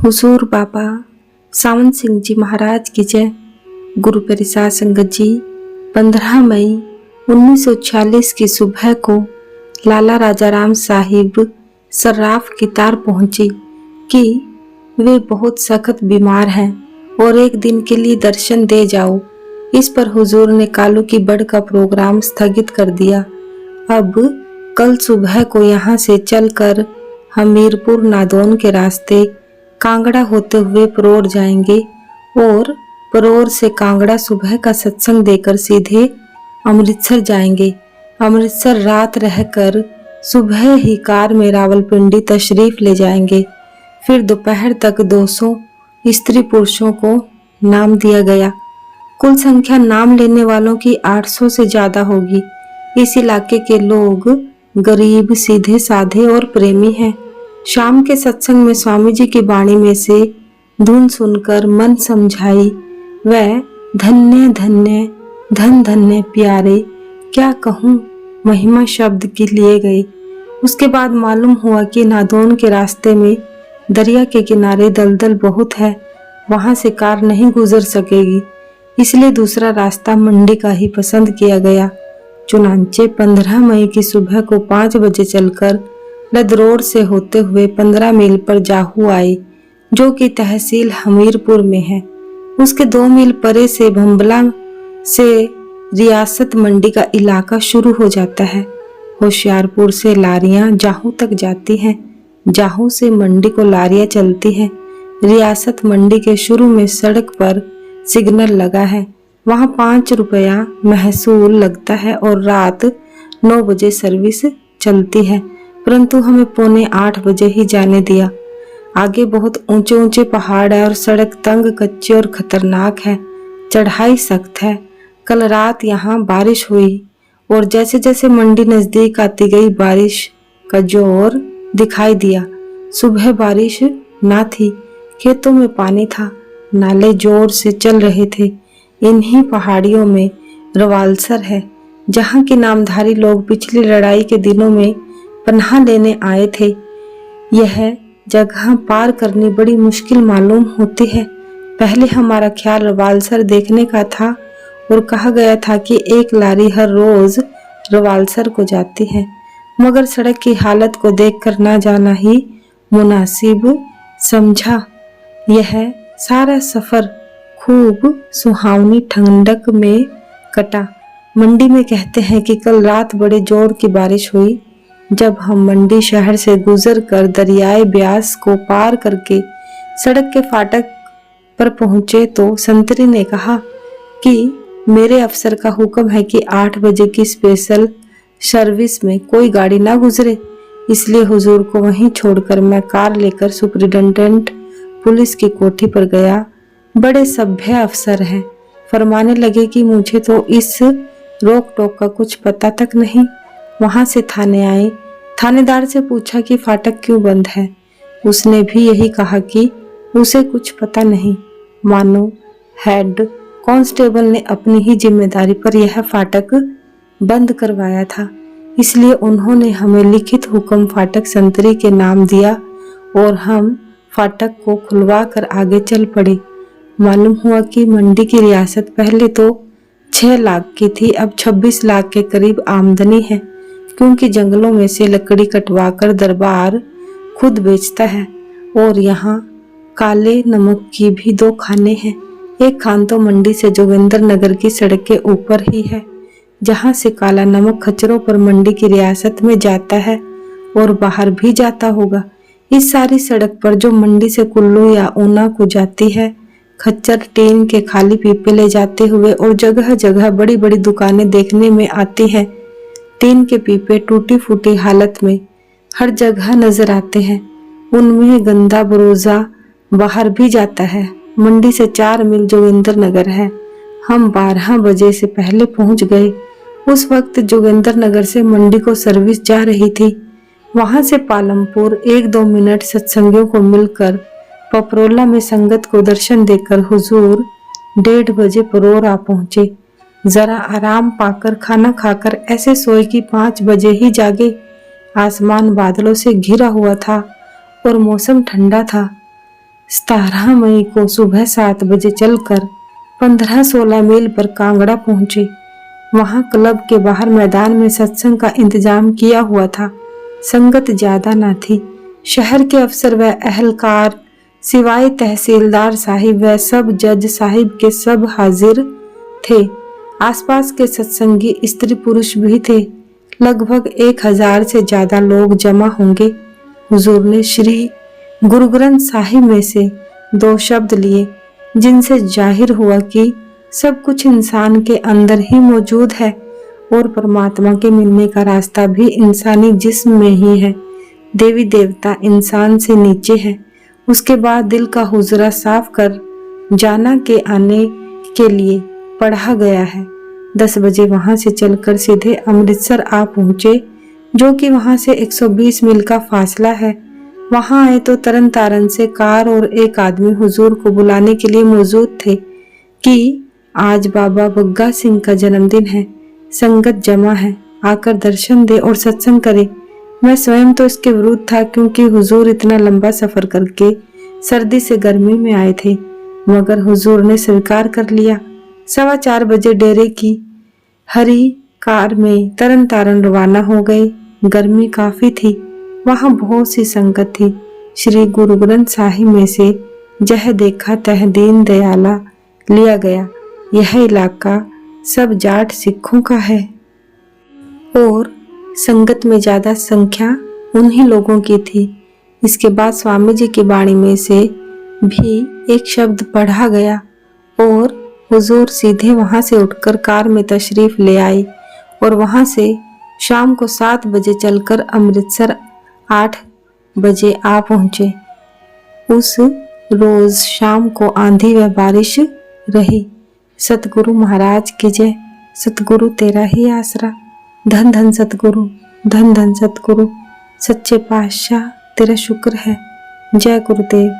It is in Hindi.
हुजूर बाबा सावन सिंह जी महाराज की जय। गुरु परिसार संगत जी, 15 मई 1946 की सुबह को लाला राजाराम साहिब सर्राफ की तार पहुंची कि वे बहुत सख्त बीमार हैं और एक दिन के लिए दर्शन दे जाओ। इस पर हुजूर ने कालू की बड़ का प्रोग्राम स्थगित कर दिया। अब कल सुबह को यहाँ से चलकर हमीरपुर नादौन के रास्ते कांगड़ा होते हुए परोर जाएंगे और परोर से कांगड़ा सुबह का सत्संग देकर सीधे अमृतसर जाएंगे। अमृतसर रात रहकर सुबह ही कार में रावलपिंडी तशरीफ ले जाएंगे। फिर दोपहर तक 200 स्त्री पुरुषों को नाम दिया गया। कुल संख्या नाम लेने वालों की 800 से ज्यादा होगी। इस इलाके के लोग गरीब, सीधे साधे और प्रेमी हैं। शाम के सत्संग में स्वामी जी की वाणी में से धुन सुनकर मन समझाई वह धन्य धन्य धन धन्य प्यारे, क्या कहूँ, महिमा शब्द की लिए गए। उसके बाद मालूम हुआ कि नादौन के रास्ते में दरिया के किनारे दलदल बहुत है, वहां से कार नहीं गुजर सकेगी, इसलिए दूसरा रास्ता मंडी का ही पसंद किया गया। चुनांचे 15 मई की सुबह को 5 बजे चलकर लदरोड से होते हुए 15 मील पर जाहू आए, जो कि तहसील हमीरपुर में है। उसके 2 मील परे से भंबला से रियासत मंडी का इलाका शुरू हो जाता है। होशियारपुर से लारियां जाहू तक जाती हैं, जाहू से मंडी को लारियां चलती हैं। रियासत मंडी के शुरू में सड़क पर सिग्नल लगा है, वहां 5 रुपया महसूल लगता है और रात 9 बजे सर्विस चलती है, परंतु हमें 7:45 बजे ही जाने दिया। आगे बहुत ऊंचे ऊंचे पहाड़ है और सड़क तंग, कच्ची और खतरनाक है, चढ़ाई सख्त है। कल रात यहाँ बारिश हुई और जैसे जैसे मंडी नजदीक आती गई बारिश का जोर दिखाई दिया। सुबह बारिश ना थी, खेतों में पानी था, नाले जोर से चल रहे थे। इन्हीं पहाड़ियों में रवालसर है, जहाँ के नामधारी लोग पिछली लड़ाई के दिनों में पनाह लेने आए थे। यह जगह पार करनी बड़ी मुश्किल मालूम होती है। पहले हमारा ख्याल रवालसर देखने का था और कहा गया था कि एक लारी हर रोज रवालसर को जाती है, मगर सड़क की हालत को देखकर ना जाना ही मुनासिब समझा। यह सारा सफर खूब सुहावनी ठंडक में कटा। मंडी में कहते हैं कि कल रात बड़े जोर की बारिश हुई। जब हम मंडी शहर से गुजर कर दरियाए ब्यास को पार करके सड़क के फाटक पर पहुंचे तो संतरी ने कहा कि मेरे अफसर का हुक्म है कि 8 बजे की स्पेशल सर्विस में कोई गाड़ी ना गुजरे, इसलिए हुजूर को वहीं छोड़कर मैं कार लेकर सुपरिटेंडेंट पुलिस की कोठी पर गया। बड़े सभ्य अफसर हैं, फरमाने लगे कि मुझे तो इस रोक टोक का कुछ पता तक नहीं। वहां से थाने आए, थानेदार से पूछा कि फाटक क्यों बंद है। उसने भी यही कहा कि उसे कुछ पता नहीं, मानो हेड कांस्टेबल ने अपनी ही जिम्मेदारी पर यह फाटक बंद करवाया था, इसलिए उन्होंने हमें लिखित हुक्म फाटक संतरी के नाम दिया और हम फाटक को खुलवा कर आगे चल पड़े। मालूम हुआ कि मंडी की रियासत पहले तो 6 लाख की थी, अब 26 लाख के करीब आमदनी है, क्योंकि जंगलों में से लकड़ी कटवाकर दरबार खुद बेचता है। और यहाँ काले नमक की भी 2 खाने हैं। एक खान तो मंडी से जोगिंदर नगर की सड़क के ऊपर ही है, जहाँ से काला नमक खच्चरों पर मंडी की रियासत में जाता है और बाहर भी जाता होगा। इस सारी सड़क पर जो मंडी से कुल्लू या ऊना को जाती है, खच्चर टीन के खाली पीपे ले जाते हुए और जगह जगह बड़ी बड़ी दुकानें देखने में आती हैं। टीन के पीपे टूटी फूटी हालत में हर जगह नजर आते हैं, उनमें गंदा बरोजा बाहर भी जाता है। मंडी से 4 मील जोगिंदर नगर है। हम 12 बजे से पहले पहुंच गए। उस वक्त जोगिंदर नगर से मंडी को सर्विस जा रही थी। वहां से पालमपुर 1-2 मिनट सत्संगियों को मिलकर पपरोला में संगत को दर्शन देकर हुजूर 1:30 बजे परोर आ पहुंचे। जरा आराम पाकर खाना खाकर ऐसे सोए कि 5 बजे ही जागे। आसमान बादलों से घिरा हुआ था और मौसम ठंडा था। 17 मई को सुबह 7 बजे चलकर 15-16 मील पर कांगड़ा पहुंचे। वहां क्लब के बाहर मैदान में सत्संग का इंतजाम किया हुआ था। संगत ज्यादा न थी। शहर के अफसर व अहलकार सिवाय तहसीलदार साहिब व सब जज साहिब के सब हाजिर थे। आसपास के सत्संगी स्त्री पुरुष भी थे। लगभग 1000 से ज्यादा लोग जमा होंगे। हुजूर ने श्री गुरु ग्रंथ साहिब में से 2 शब्द लिए, जिनसे जाहिर हुआ कि सब कुछ इंसान के अंदर ही मौजूद है और परमात्मा के मिलने का रास्ता भी इंसानी जिस्म में ही है। देवी देवता इंसान से नीचे है। उसके बाद दिल का हुजरा साफ कर जाना के आने के लिए पढ़ा गया है। 10 बजे वहां से चलकर सीधे अमृतसर आ पहुंचे, जो कि वहां से 120 मील का फासला है। वहां आए तो तरन तारन से कार और एक आदमी हुजूर को बुलाने के लिए मौजूद थे कि आज बाबा बग्गा सिंह का जन्मदिन है, संगत जमा है, आकर दर्शन दे और सत्संग करे। मैं स्वयं तो इसके विरुद्ध था, क्योंकि हुजूर इतना लंबा सफर करके सर्दी से गर्मी में आए थे, मगर हुजूर ने स्वीकार कर लिया। 4:15 बजे डेरे की हरी कार में तरन तारन रवाना हो गए। गर्मी काफी थी। वहां बहुत सी संगत थी। श्री गुरु ग्रंथ साहिब में से जह देखा तह दीन दयाला लिया गया। यह इलाका सब जाट सिखों का है और संगत में ज्यादा संख्या उन्हीं लोगों की थी। इसके बाद स्वामी जी की वाणी में से भी एक शब्द पढ़ा गया और हुजूर सीधे वहां से उठकर कार में तशरीफ ले आए और वहां से शाम को 7 बजे चलकर अमृतसर 8 बजे आ पहुंचे। उस रोज शाम को आंधी व बारिश रही। सतगुरु महाराज की जय। सतगुरु तेरा ही आसरा। धन धन सतगुरु, धन धन सतगुरु। सच्चे पातशाह तेरा शुक्र है। जय गुरुदेव।